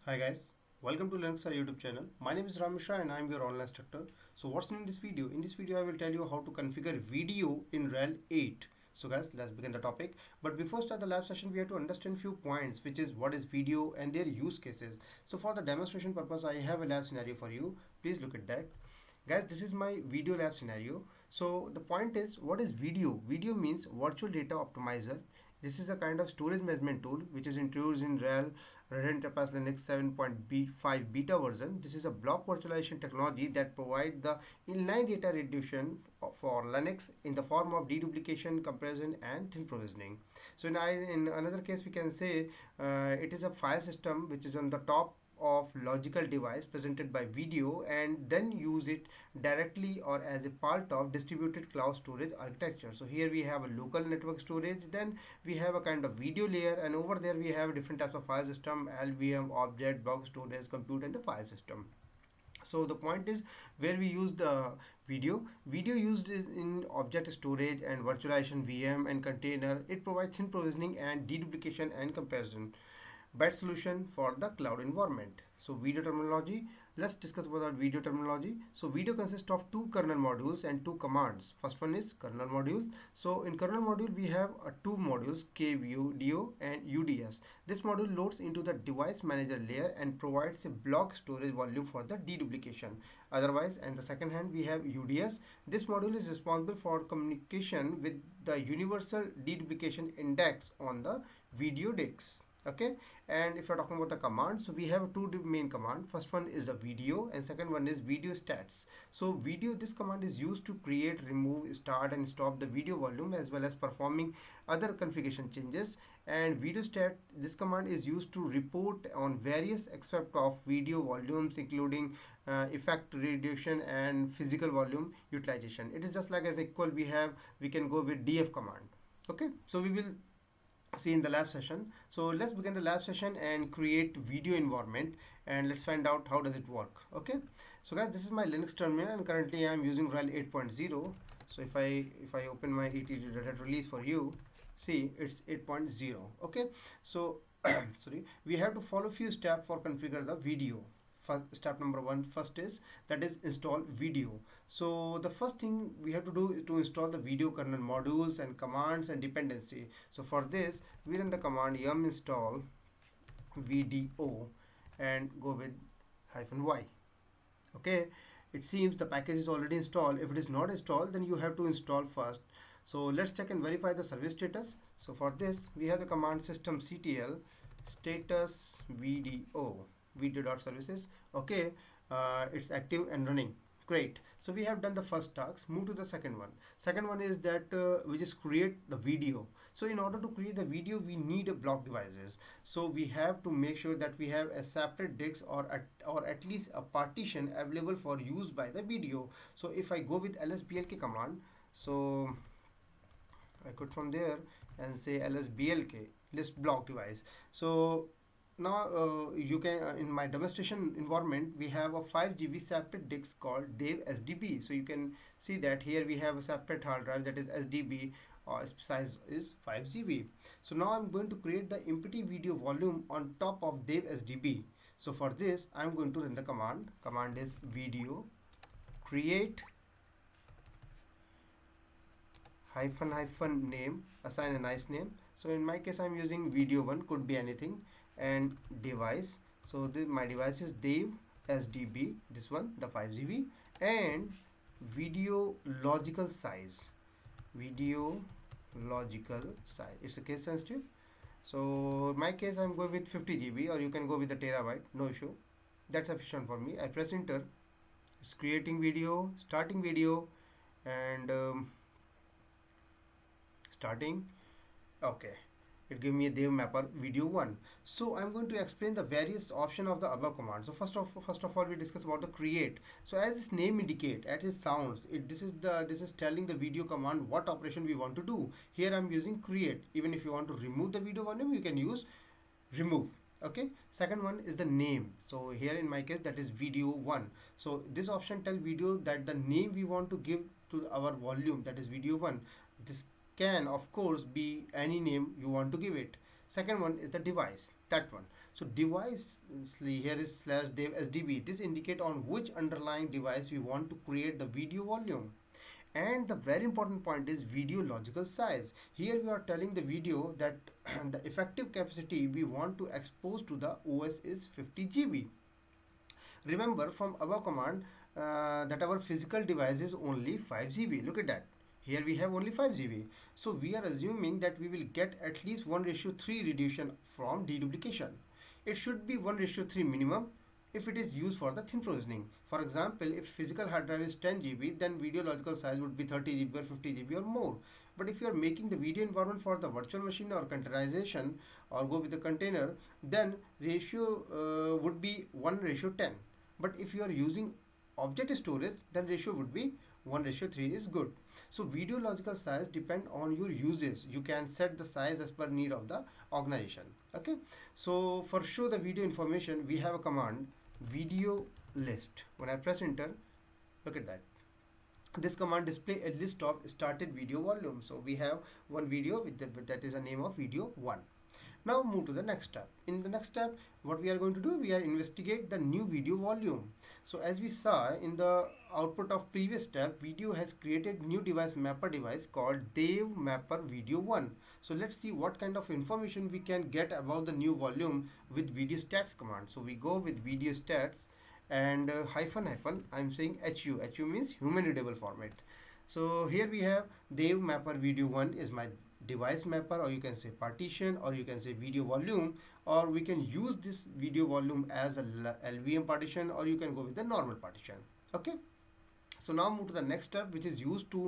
Hi guys, welcome to Linux YouTube channel. My name is Ram Mishra and I am your online instructor. So what's new in this video? In this video I will tell you how to configure VDO in Rhel8. So guys, let's begin the topic. But before start the lab session, we have to understand few points, which is what is VDO and their use cases. So for the demonstration purpose, I have a lab scenario for you. Please look at that. Guys, this is my video lab scenario. So the point is, what is VDO? VDO means virtual data optimizer. This is a kind of storage management tool which is introduced in Red Hat Enterprise Linux 7.5 beta version. This is a block virtualization technology that provides the inline data reduction for Linux in the form of deduplication, compression, and thin provisioning. So in another case, we can say it is a file system which is on the top of logical device presented by video and then use it directly or as a part of distributed cloud storage architecture. So here we have a local network storage, then we have a kind of video layer, and over there we have different types of file system, LVM, object, block storage, compute, and the file system. So the point is where we use the video used is in object storage and virtualization, VM and container. It provides thin provisioning and deduplication and comparison, best solution for the cloud environment. So video terminology, let's discuss about that video terminology. So video consists of two kernel modules and two commands. First one is kernel module. So in kernel module we have two modules, KVDO and UDS. This module loads into the device manager layer and provides a block storage volume for the deduplication. Otherwise, and the second hand we have UDS. This module is responsible for communication with the universal deduplication index on the video disks. Okay, and if you're talking about the command, so we have two main command. First one is the video and second one is video stats. So video, this command is used to create, remove, start and stop the video volume as well as performing other configuration changes. And video stat, this command is used to report on various aspects of video volumes, including effect reduction and physical volume utilization. It is just like as equal we can go with df command. Okay, so we will see in the lab session. So let's begin the lab session and create video environment, and let's find out how does it work. Okay, so guys, this is my Linux terminal and currently I am using Rhel 8.0. So if I open my Red release for you, see it's 8.0. Okay, so sorry, we have to follow few steps for configure the video. First, step number one first is that is install video. So the first thing we have to do is to install the video kernel modules and commands and dependency. So for this we run the command yum install VDO and go with -y. Okay, it seems the package is already installed. If it is not installed, then you have to install first. So let's check and verify the service status. So for this we have the command systemctl status video.services. Okay, it's active and running. Great. So we have done the first task. Move to the second one. Second one is that we just create the video. So in order to create the video, we need a block devices. So we have to make sure that we have a separate disk or at least a partition available for use by the video. So if I go with lsblk command, so I could from there and say lsblk list block device. So now you can in my demonstration environment we have a 5 GB separate disk called dev sdb. So you can see that here we have a separate hard drive that is sdb, size is 5 GB. So now I'm going to create the empty video volume on top of dev sdb. So for this I'm going to run the command is video create hyphen name, assign a nice name. So in my case I'm using video1, could be anything, and device. So my device is dev sdb, this one, the 5 GB, and video logical size, it's a case sensitive. So in my case I'm going with 50 GB, or you can go with the terabyte, no issue. That's sufficient for me. I press enter. It's creating video, starting video, and starting. Okay, it gave me a dev mapper video 1. So I'm going to explain the various option of the above command. So first of all we discuss about the create. So as its name indicate, as it sounds, this is telling the video command what operation we want to do. Here I'm using create. Even if you want to remove the video volume, you can use remove. Okay, second one is the name. So here in my case that is video 1. So this option tell video that the name we want to give to our volume, that is video 1. This can of course be any name you want to give it. Second one is the device. that one. So device, here is slash dev sdb. This indicate on which underlying device we want to create the video volume. And the very important point is video logical size. Here we are telling the video that the effective capacity we want to expose to the OS is 50 GB. Remember from above command that our physical device is only 5 GB. Look at that. Here we have only 5 GB. So we are assuming that we will get at least 1:3 reduction from deduplication. It should be 1:3 minimum if it is used for the thin provisioning. For example, if physical hard drive is 10 GB, then video logical size would be 30 GB or 50 GB or more. But if you are making the video environment for the virtual machine or containerization or go with the container, then ratio would be 1:10. But if you are using object storage, then ratio would be 1:3 is good. So video logical size depend on your uses. You can set the size as per need of the organization. Okay. So for show the video information, we have a command video list. When I press enter, look at that. This command display a list of started video volume. So we have one video with that is a name of video 1. Now move to the next step. In the next step, what we are going to do, we are investigate the new video volume. So as we saw in the output of previous step, video has created new device mapper device called dev mapper video 1. So let's see what kind of information we can get about the new volume with video stats command. So we go with video stats and hyphen hyphen, I'm saying HU means human readable format. So here we have dev mapper video 1 is my device mapper, or you can say partition, or you can say video volume, or we can use this video volume as a LVM partition, or you can go with the normal partition. Okay. So now move to the next step, which is used to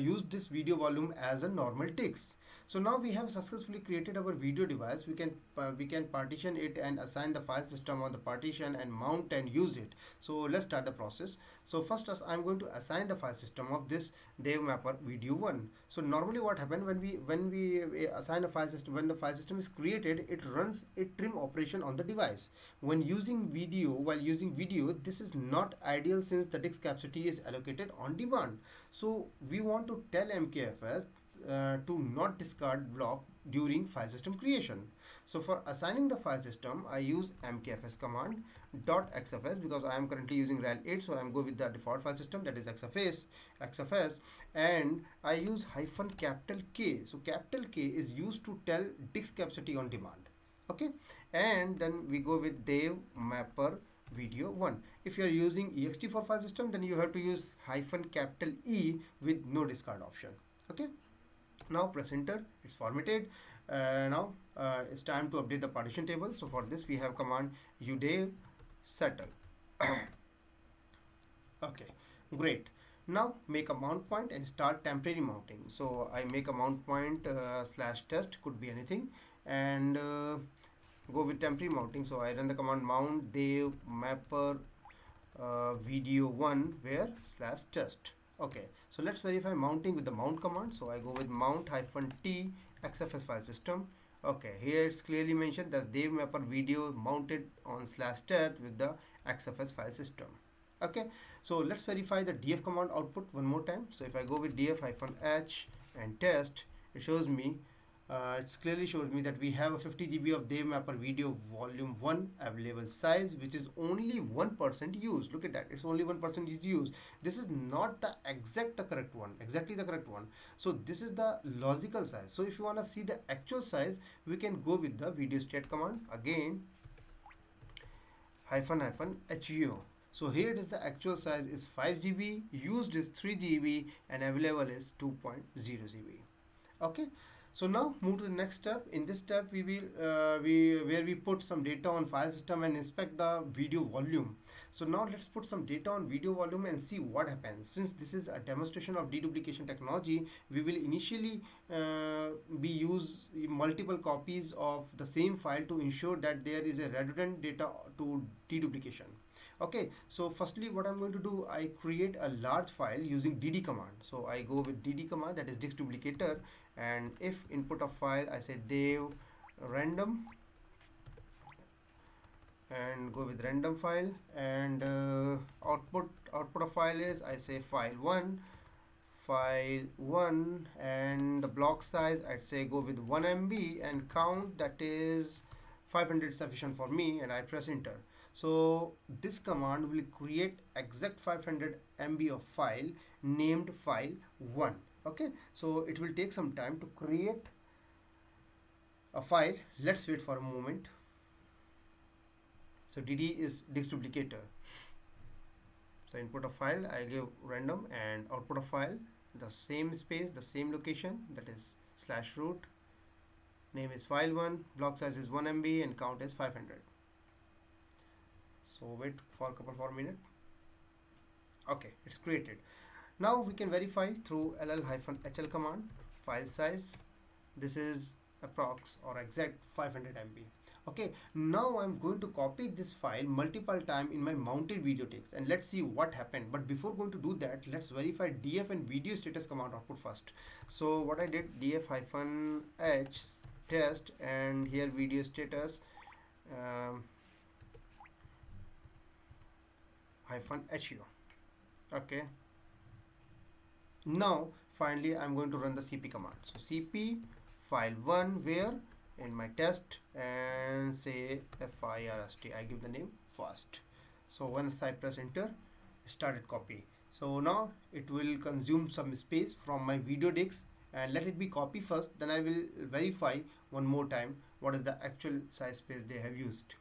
use this video volume as a normal text. So now we have successfully created our video device. We can partition it and assign the file system on the partition and mount and use it. So let's start the process. So first I'm going to assign the file system of this dev mapper video 1. So normally what happens when we assign a file system, when the file system is created, it runs a trim operation on the device. While using video, this is not ideal since the disk capacity is allocated on demand. So we want to tell MKFS to not discard block during file system creation. So for assigning the file system, I use mkfs command .xfs because I am currently using Rhel8, so I am go with the default file system, that is xfs, and I use hyphen capital K. So capital K is used to tell disk capacity on demand. Okay, and then we go with dev mapper video 1. If you are using ext for file system, then you have to use hyphen capital E with no discard option. Okay. Now press enter, it's formatted. Now it's time to update the partition table. So for this we have command udev settle. Okay, great. Now make a mount point and start temporary mounting. So I make a mount point slash test, could be anything, and go with temporary mounting. So I run the command mount dev mapper video 1 where slash test. Okay, so let's verify mounting with the mount command. So I go with mount hyphen T xfs file system. Okay, here it's clearly mentioned that dev mapper video mounted on slash test with the xfs file system. Okay, so let's verify the df command output one more time. So if I go with df hyphen h and test, it shows me it clearly shows me that we have a 50 GB of dev mapper video volume 1 available size, which is only 1% used. Look at that, it's only 1% is used. This is not the exactly the correct one. So this is the logical size. So if you want to see the actual size, we can go with the video stat command again, hyphen HU. So here it is, the actual size is 5 GB, used is 3 GB, and available is 2.0 GB. Okay. So now move to the next step. In this step we will where we put some data on file system and inspect the video volume. So now let's put some data on video volume and see what happens. Since this is a demonstration of deduplication technology, we will initially be use multiple copies of the same file to ensure that there is a redundant data to deduplication. Okay, so firstly what I'm going to do, I create a large file using dd command. So I go with dd command, that is disk duplicator, and if input of file I say dev random and go with random file, and output of file is I say file1, and the block size I'd say go with 1 MB, and count that is 500 is sufficient for me, and I press enter. So this command will create exact 500 MB of file named file 1. Okay, so it will take some time to create a file. Let's wait for a moment. So dd is disk duplicator. So input of file I give random, and output of file the same space, the same location, that is /root. Name is file1, block size is 1 MB, and count is 500. So wait for a couple more minutes. Okay, it's created. Now we can verify through ll-hl command. File size, this is approx or exact 500 MB. Okay, now I'm going to copy this file multiple times in my mounted video text, and let's see what happened. But before going to do that, let's verify df and video status command output first. So what I did, df-h test, and here video status -hu. Okay, now finally I'm going to run the cp command. So cp file1 where in my test, and say first, I give the name first. So once I press enter, started copy. So now it will consume some space from my video disk, and let it be copy first, then I will verify one more time what is the actual size space they have used.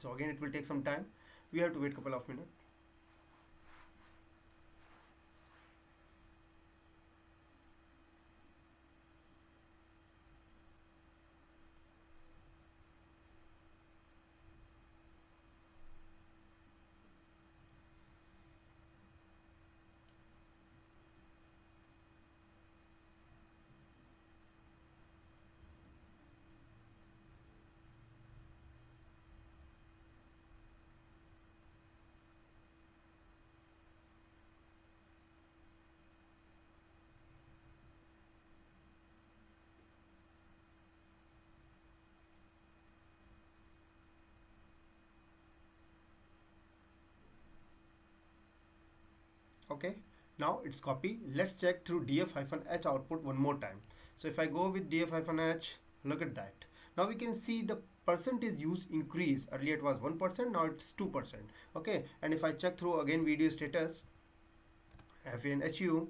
So again it will take some time, we have to wait a couple of minutes. Okay, now it's copy. Let's check through df-h output one more time. So if I go with df-h, look at that. Now we can see the percentage use increase. Earlier it was 1%, now it's 2%. Okay, and if I check through again video status FNHU,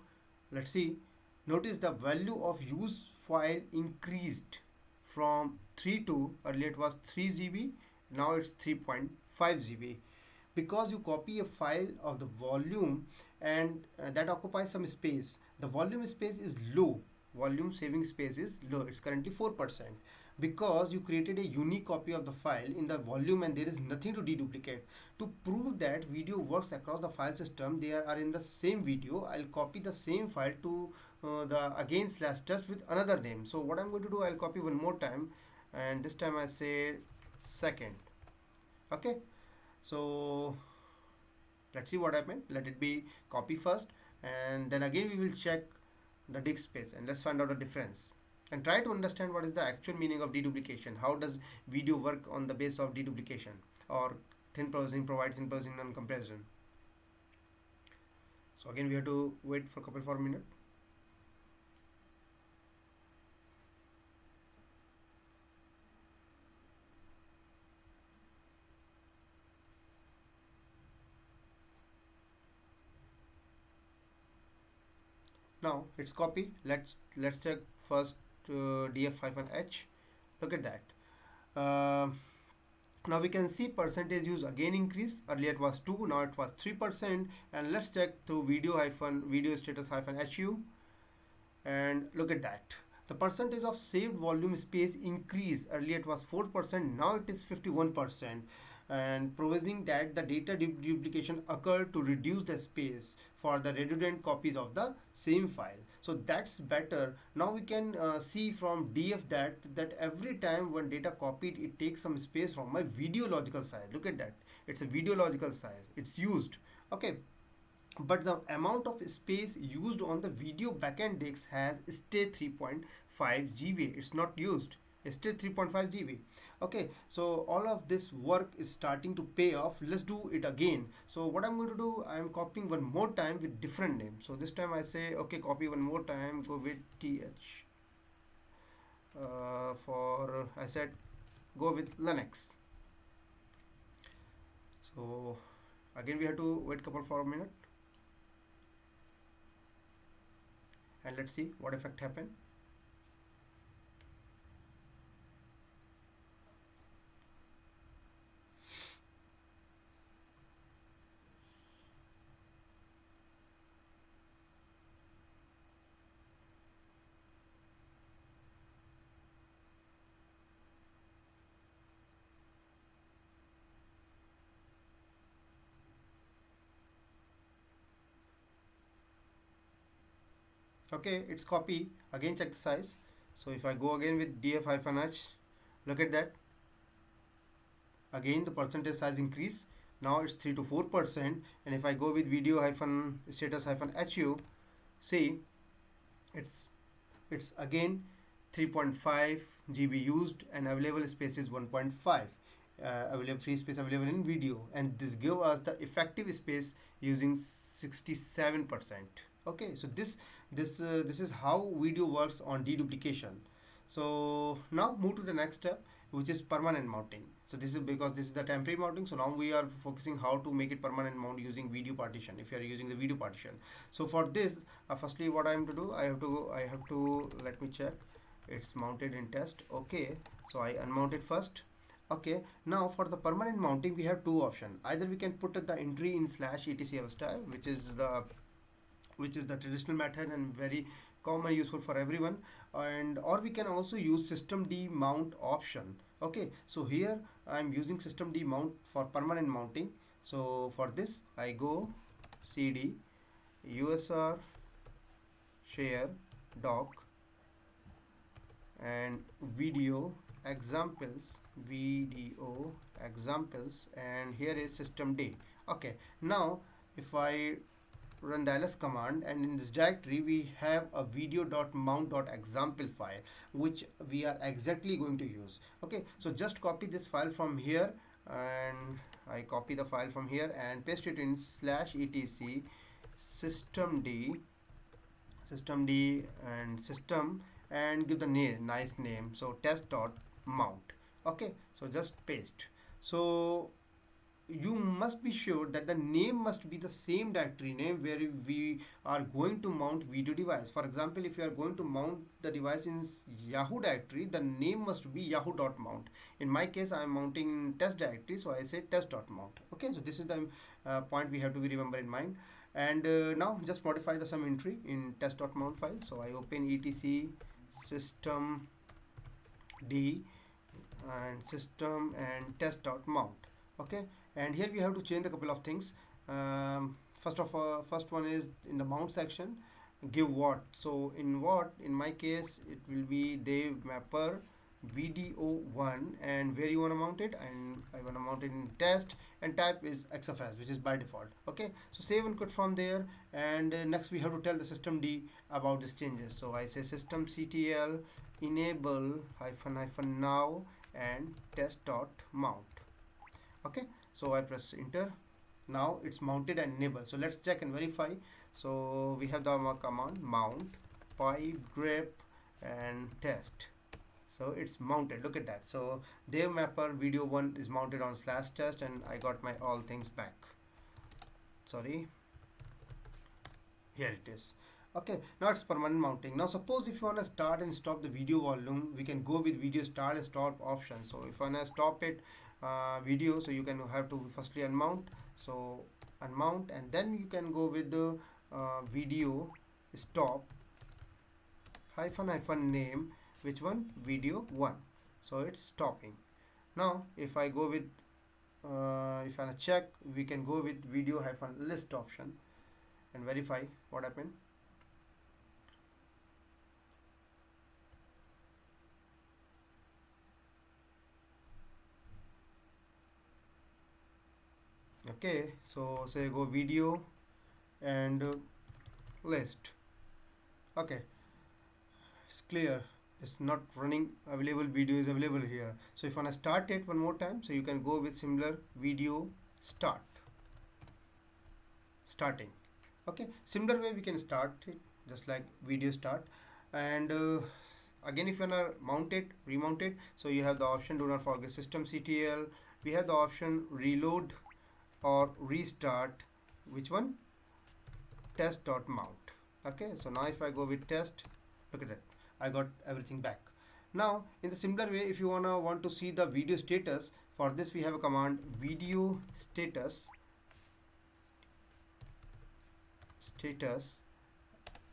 let's see, notice the value of use file increased from 3 to, earlier it was 3 GB, now it's 3.5 GB. Because you copy a file of the volume, and that occupies some space, the volume space is low, volume saving space is low, it's currently 4%, because you created a unique copy of the file in the volume and there is nothing to deduplicate. To prove that video works across the file system, they are in the same video, I'll copy the same file to the again /test with another name. So what I'm going to do, I'll copy one more time, and this time I say second. Okay, so let's see what happened. Let it be copy first, and then again we will check the disk space, and let's find out the difference and try to understand what is the actual meaning of deduplication. How does video work on the base of deduplication, or thin processing provides thin processing non-comparison. So again we have to wait for a couple more minutes. Now it's copy. Let's check first df-h. Look at that. Now we can see percentage use again increase. Earlier it was 2, now it was 3%. And let's check through video status -hu, and look at that. The percentage of saved volume space increased. Earlier it was 4%, now it is 51%. And proving that the data duplication occurred to reduce the space for the redundant copies of the same file. So that's better. Now we can see from df that every time when data copied, it takes some space from my video logical size. Look at that, it's a video logical size, it's used. Okay, but the amount of space used on the video backend disk has stayed 3.5 GB. It's not used, it's still 3.5 GB. Okay, so all of this work is starting to pay off. Let's do it again. So what I'm going to do, I'm copying one more time with different name. So this time I say, okay, copy one more time, go with th for I said go with Linux. So again we have to wait couple for a minute, and let's see what effect happen. Okay, it's copy. Again check the size. So if I go again with df-h, look at that. Again the percentage size increase. Now it's 3 to 4%. And if I go with video-status-hu, see it's again 3.5 GB used, and available space is 1.5. Available free space available in video, and this give us the effective space using 67%. Okay, so this is how video works on deduplication. So now move to the next step, which is permanent mounting. So this is because this is the temporary mounting, so now we are focusing how to make it permanent mount using video partition, if you are using the video partition. So for this, firstly what I am to do, I have to let me check it's mounted in test. Okay, so I unmount it first. Okay, now for the permanent mounting we have two options. Either we can put the entry in /etc style, which is the traditional method and very common, useful for everyone, and or we can also use systemd mount option. Okay, so here I am using systemd mount for permanent mounting. So for this I go cd usr share doc and video examples, and here is systemd. Okay, now if I run the ls command, and in this directory we have a video.mount.example file which we are exactly going to use. Okay, so just copy this file from here, and I copy the file from here and paste it in /etc systemd and system, and give the name, nice name, so test.mount. Okay, so just paste. So you must be sure that the name must be the same directory name where we are going to mount video device. For example, if you are going to mount the device in Yahoo directory, the name must be yahoo.mount. In my case I am mounting test directory, so I say test.mount. Okay, so this is the point we have to be remember in mind. And now just modify the some entry in test.mount file. So I open etc systemd and system and test.mount. Okay, and here we have to change a couple of things. First of all, first one is in the mount section, give what. So in what, in my case it will be dev mapper VDO1, and where you want to mount it, and I want to mount it in test, and type is XFS, which is by default. Okay, so save and quit from there, and next we have to tell the systemd about these changes. So I say systemctl enable -- now and test.mount. Okay, so I press enter. Now it's mounted and enabled. So let's check and verify. So we have the command mount pipe grep and test. So it's mounted, look at that. So dev mapper video1 is mounted on /test, and I got my all things back. Sorry, here it is. Okay, now it's permanent mounting. Now suppose if you want to start and stop the video volume, we can go with video start and stop option. So if I want to stop it video, so you can have to firstly unmount. So unmount, and then you can go with the video stop -- name, which one, video 1. So it's stopping. Now if I go with if I check, we can go with video -list option and verify what happened. Okay, so say go video and list. Okay, it's clear, it's not running, available video is available here. So if I want to start it one more time, so you can go with similar video starting. Okay, similar way we can start it, just like video start. And again, if you wanna mount it, remount it, so you have the option, do not forget systemctl. We have the option reload or restart. Which one? Test.mount. Okay, so now if I go with test, look at that, I got everything back. Now in the similar way, if you want to see the video status, for this we have a command video status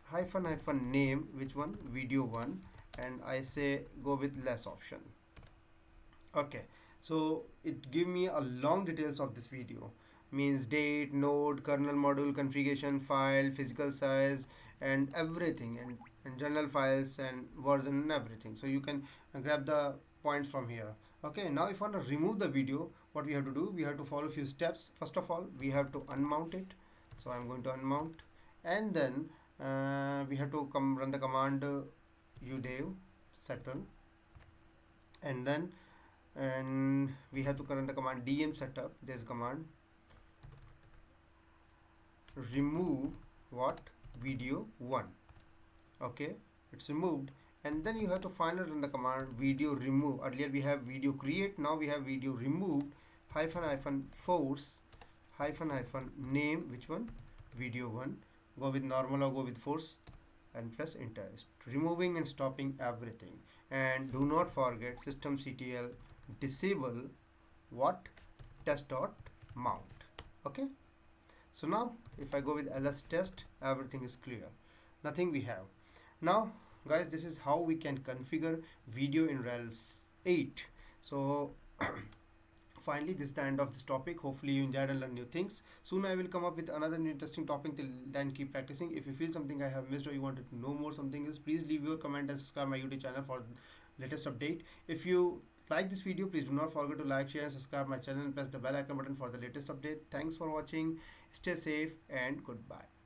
hyphen name, which one? Video one. And I say go with less option. Okay, so it give me a long details of this video, means date, node, kernel module, configuration, file, physical size, and everything, and general files and version and everything. So you can grab the points from here. Okay, now if you want to remove the video, what we have to do, we have to follow a few steps. First of all, we have to unmount it. So I'm going to unmount, and then we have to come run the command udev settle, and then we have to run the command dm setup. There's command remove what? Video 1. Okay, it's removed. And then you have to finally run the command video remove. Earlier we have video create, now we have video removed, hyphen force hyphen name. Which one? Video 1. Go with normal or go with force and press enter. It's removing and stopping everything. And do not forget systemctl disable what? Test.mount. Okay, so now if I go with ls test, everything is clear, nothing we have. Now guys, this is how we can configure video in Rhel8. So finally, this is the end of this topic. Hopefully you enjoyed and learned new things. Soon I will come up with another new interesting topic. Till then, keep practicing. If you feel something I have missed or you wanted to know more something else, please leave your comment and subscribe my YouTube channel for latest update. If you like this video, please do not forget to like, share and subscribe my channel and press the bell icon button for the latest update. Thanks for watching. Stay safe and goodbye.